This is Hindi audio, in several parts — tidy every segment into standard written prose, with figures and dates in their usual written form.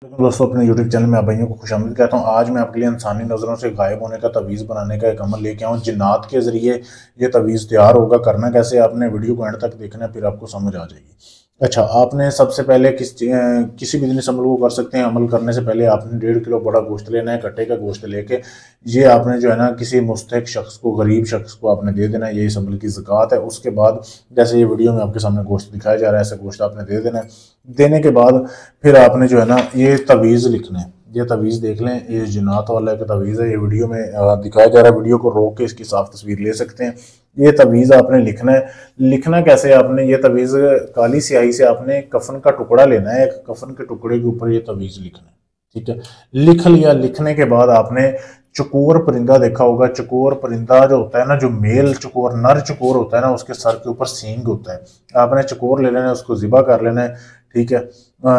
दोस्तों, अपने YouTube चैनल में आप भाइयों को खुशामदीद कहता हूँ। आज मैं आपके लिए इंसानी नज़रों से गायब होने का तवीज़ बनाने का एक अमल लेके आऊँ। जिन्नात के ज़रिए ये तवीज़ तैयार होगा। करना कैसे, आपने वीडियो को एंड तक देखना है, फिर आपको समझ आ जाएगी। अच्छा, आपने सबसे पहले किसी बिजनेस अमल को कर सकते हैं। अमल करने से पहले आपने 1.5 किलो बड़ा गोश्त लेना है। कट्टे का गोश्त लेके ये आपने जो है ना किसी मुस्तहिक शख्स को, गरीब शख्स को आपने दे देना है। ये इस अमल की ज़कात है। उसके बाद जैसे ये वीडियो में आपके सामने गोश्त दिखाया जा रहा है, ऐसे गोश्त आपने दे देना है। देने के बाद फिर आपने जो है ना ये तवीज़ लिखना है। ये तवीज़ देख लें, ये जिन्नात वाला एक तवीज़ है। ये वीडियो में दिखाया जा रहा है। वीडियो को रोक के इसकी साफ तस्वीर ले सकते हैं। ये तवीज़ आपने लिखना है। लिखना कैसे, आपने ये तवीज़ काली स्याही से आपने कफन का टुकड़ा लेना है। एक कफन के टुकड़े के ऊपर ये तवीज़ लिखना है। ठीक है, लिख लिया। लिखने के बाद आपने चकोर परिंदा देखा होगा। चकोर परिंदा जो होता है ना, जो मेल चकोर, नर चकोर होता है ना, उसके सर के ऊपर सींग होता है। आपने चकोर ले लेना है, उसको ज़िबा कर लेना है। ठीक है,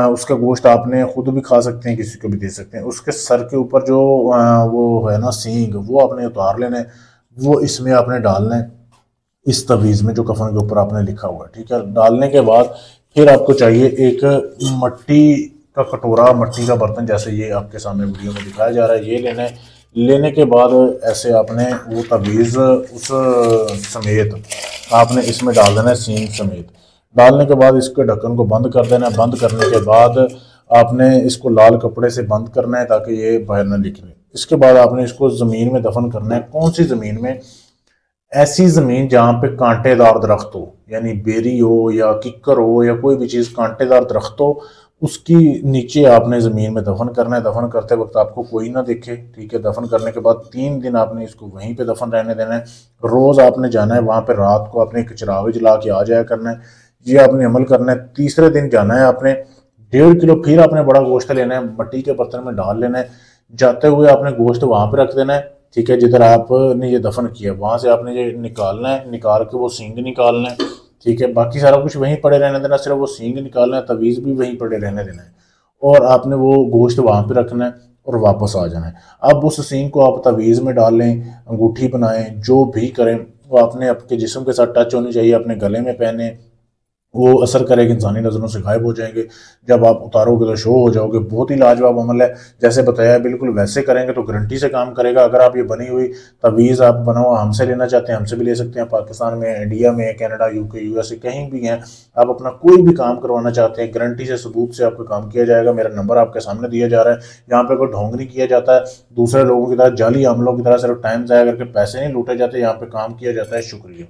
उसका गोश्त आपने खुद भी खा सकते हैं, किसी को भी दे सकते हैं। उसके सर के ऊपर जो वो है ना सींग, वो आपने उतार लेना है। वो इसमें आपने डालना है, इस तवीज़ में जो कफन के ऊपर आपने लिखा हुआ है। ठीक है, डालने के बाद फिर आपको चाहिए एक मट्टी का कटोरा, मट्टी का बर्तन, जैसे ये आपके सामने वीडियो में दिखाया जा रहा है, ये लेना है। लेने के बाद ऐसे आपने वो तवीज़ उस समेत आपने इसमें डाल देना है, सींग समेत। डालने के बाद इसके ढक्कन को बंद कर देना है। बंद करने के बाद आपने इसको लाल कपड़े से बंद करना है ताकि ये बाहर ना निकले। इसके बाद आपने इसको ज़मीन में दफन करना है। कौन सी ज़मीन में? ऐसी ज़मीन जहाँ पे कांटेदार दरख्त हो, यानी बेरी हो या किक्कर हो या कोई भी चीज़ कांटेदार दरख्त हो, उसकी नीचे आपने ज़मीन में दफन करना है। दफन करते वक्त आपको कोई ना देखे। ठीक है, दफन करने के बाद 3 दिन आपने इसको वहीं पे दफन रहने देना है। रोज़ आपने जाना है वहाँ पे, रात को आपने एक चिराग जला के आ जाया करना है। ये आपने अमल करना है। तीसरे दिन जाना है आपने, 1.5 किलो फिर आपने बड़ा गोश्त लेना है, मट्टी के बर्तन में डाल लेना है। जाते हुए आपने गोश्त वहाँ पे रख देना है। ठीक है, जिधर आपने ये दफन किया वहां से आपने ये निकालना है। निकाल के वो सींग निकालना है। ठीक है, बाकी सारा कुछ वहीं पड़े रहने देना, सिर्फ वो सींग निकालना है। तवीज़ भी वहीं पड़े रहने देना है और आपने वो गोश्त वहां पे रखना है और वापस आ जाना है। अब उस सींग को आप तवीज़ में डाल लें, अंगूठी बनाएं, जो भी करें, वो आपने आपके जिस्म के साथ टच होनी चाहिए। अपने गले में पहने, वो असर करेगा, इंसानी नज़रों से गायब हो जाएंगे। जब आप उतारोगे तो शो हो जाओगे। बहुत ही लाजवाब अमल है, जैसे बताया है बिल्कुल वैसे करेंगे तो गारंटी से काम करेगा। अगर आप ये बनी हुई तवीज़ आप बना हुआ हमसे लेना चाहते हैं, हमसे भी ले सकते हैं। पाकिस्तान में, इंडिया में, कनाडा, यूके, यूएसए, कहीं भी हैं, आप अपना कोई भी काम करवाना चाहते हैं, गारंटी से, सबूत से आपका काम किया जाएगा। मेरा नंबर आपके सामने दिया जा रहा है। यहाँ पे कोई ढोंग नहीं किया जाता है, दूसरे लोगों की तरह, जाली अमलों की तरह सिर्फ टाइम ज़ाया करके पैसे नहीं लूटे जाते। यहाँ पे काम किया जाता है। शुक्रिया।